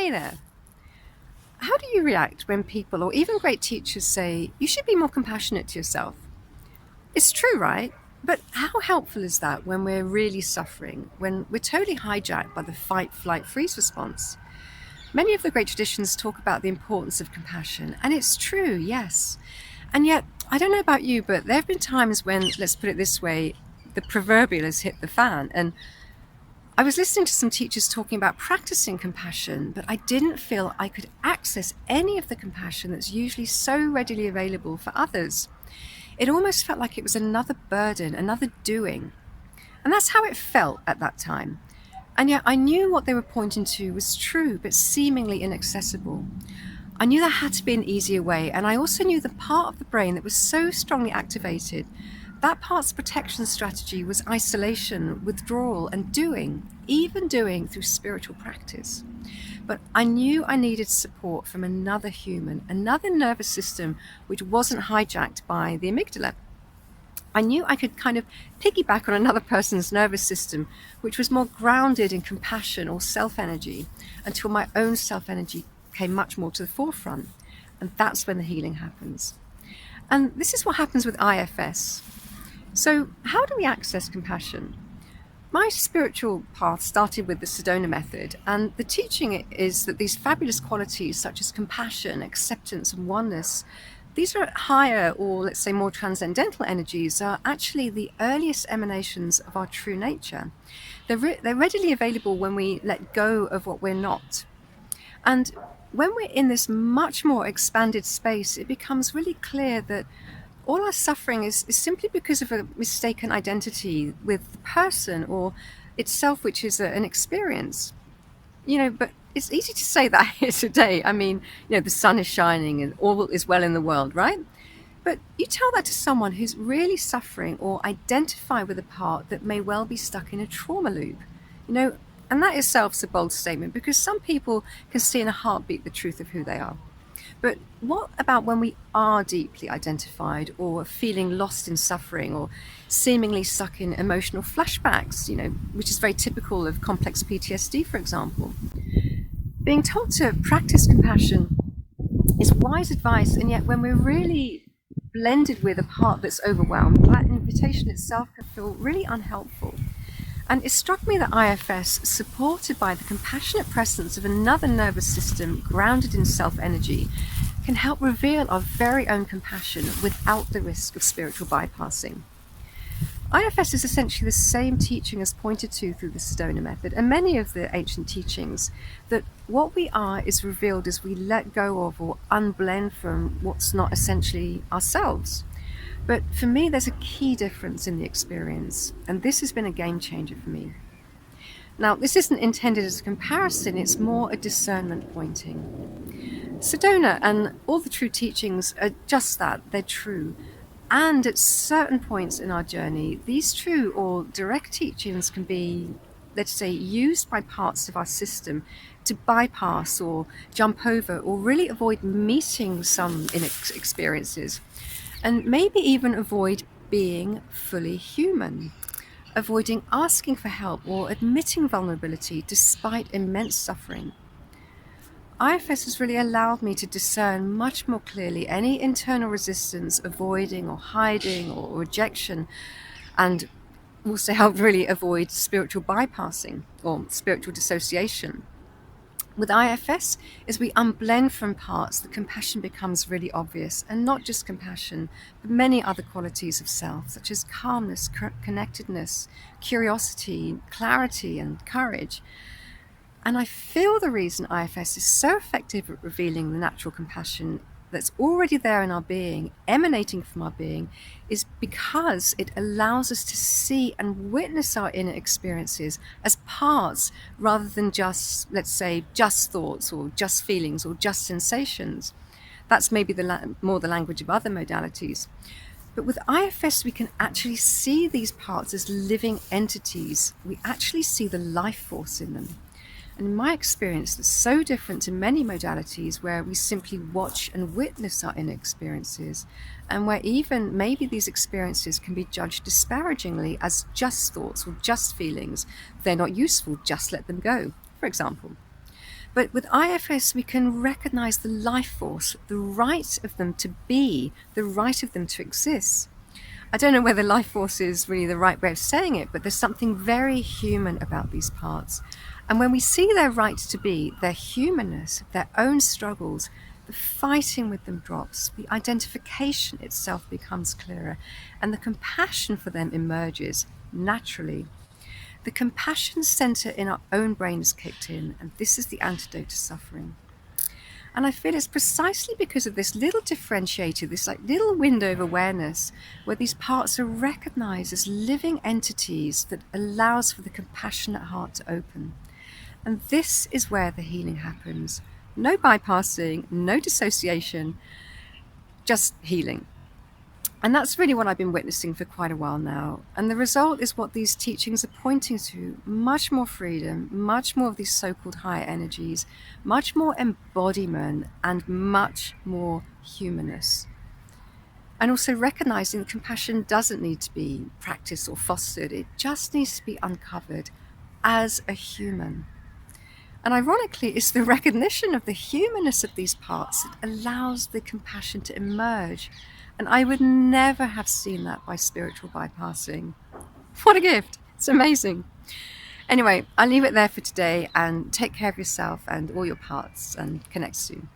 Hey there. How do you react when people or even great teachers say you should be more compassionate to yourself? It's true, right? But how helpful is that when we're really suffering, when we're totally hijacked by the fight, flight, freeze response? Many of the great traditions talk about the importance of compassion, and it's true, yes. And yet, I don't know about you, but there have been times when, let's put it this way, the proverbial has hit the fan. And I was listening to some teachers talking about practicing compassion, but I didn't feel I could access any of the compassion that's usually so readily available for others. It almost felt like it was another burden, another doing. And that's how it felt at that time. And yet I knew what they were pointing to was true, but seemingly inaccessible. I knew there had to be an easier way, and I also knew the part of the brain that was so strongly activated. That part's protection strategy was isolation, withdrawal, and doing, even doing through spiritual practice. But I knew I needed support from another human, another nervous system which wasn't hijacked by the amygdala. I knew I could kind of piggyback on another person's nervous system, which was more grounded in compassion or self-energy, until my own self-energy came much more to the forefront. And that's when the healing happens. And this is what happens with IFS. So how do we access compassion? My spiritual path started with the Sedona Method, and the teaching is that these fabulous qualities such as compassion, acceptance, and oneness, these are higher, or let's say more transcendental energies, are actually the earliest emanations of our true nature. They're readily available when we let go of what we're not. And when we're in this much more expanded space, it becomes really clear that all our suffering is simply because of a mistaken identity with the person or itself, which is an experience. But it's easy to say that here today. I mean, the sun is shining and all is well in the world, right? But you tell that to someone who's really suffering or identify with a part that may well be stuck in a trauma loop, and that itself is a bold statement because some people can see in a heartbeat the truth of who they are. But what about when we are deeply identified or feeling lost in suffering or seemingly stuck in emotional flashbacks, which is very typical of complex PTSD, for example? Being told to practice compassion is wise advice, and yet when we're really blended with a part that's overwhelmed, that invitation itself can feel really unhelpful. And it struck me that IFS, supported by the compassionate presence of another nervous system grounded in self-energy, can help reveal our very own compassion without the risk of spiritual bypassing. IFS is essentially the same teaching as pointed to through the Sedona Method and many of the ancient teachings, that what we are is revealed as we let go of or unblend from what's not essentially ourselves. But for me, there's a key difference in the experience, and this has been a game changer for me. Now, this isn't intended as a comparison, it's more a discernment pointing. Sedona and all the true teachings are just that, they're true. And at certain points in our journey, these true or direct teachings can be, let's say, used by parts of our system to bypass or jump over or really avoid meeting some experiences. And maybe even avoid being fully human, avoiding asking for help or admitting vulnerability despite immense suffering. IFS has really allowed me to discern much more clearly any internal resistance, avoiding or hiding or rejection, and also helped really avoid spiritual bypassing or spiritual dissociation. With IFS, as we unblend from parts, the compassion becomes really obvious, and not just compassion, but many other qualities of self, such as calmness, connectedness, curiosity, clarity, and courage. And I feel the reason IFS is so effective at revealing the natural compassion that's already there in our being, emanating from our being, is because it allows us to see and witness our inner experiences as parts rather than just, let's say, just thoughts or just feelings or just sensations. That's maybe more the language of other modalities. But with IFS, we can actually see these parts as living entities. We actually see the life force in them. And in my experience, that's so different to many modalities where we simply watch and witness our inner experiences, and where even maybe these experiences can be judged disparagingly as just thoughts or just feelings. They're not useful, just let them go, for example. But with IFS, we can recognize the life force, the right of them to be, the right of them to exist. I don't know whether life force is really the right way of saying it, but there's something very human about these parts. And when we see their right to be, their humanness, their own struggles, the fighting with them drops, the identification itself becomes clearer, and the compassion for them emerges naturally. The compassion center in our own brain is kicked in, and this is the antidote to suffering. And I feel it's precisely because of this little differentiator, this like little window of awareness, where these parts are recognized as living entities that allows for the compassionate heart to open. And this is where the healing happens. No bypassing, no dissociation, just healing. And that's really what I've been witnessing for quite a while now. And the result is what these teachings are pointing to: much more freedom, much more of these so-called higher energies, much more embodiment, and much more humanness. And also recognizing that compassion doesn't need to be practiced or fostered. It just needs to be uncovered as a human. And ironically, it's the recognition of the humanness of these parts that allows the compassion to emerge. And I would never have seen that by spiritual bypassing. What a gift! It's amazing. Anyway, I'll leave it there for today, and take care of yourself and all your parts, and connect soon.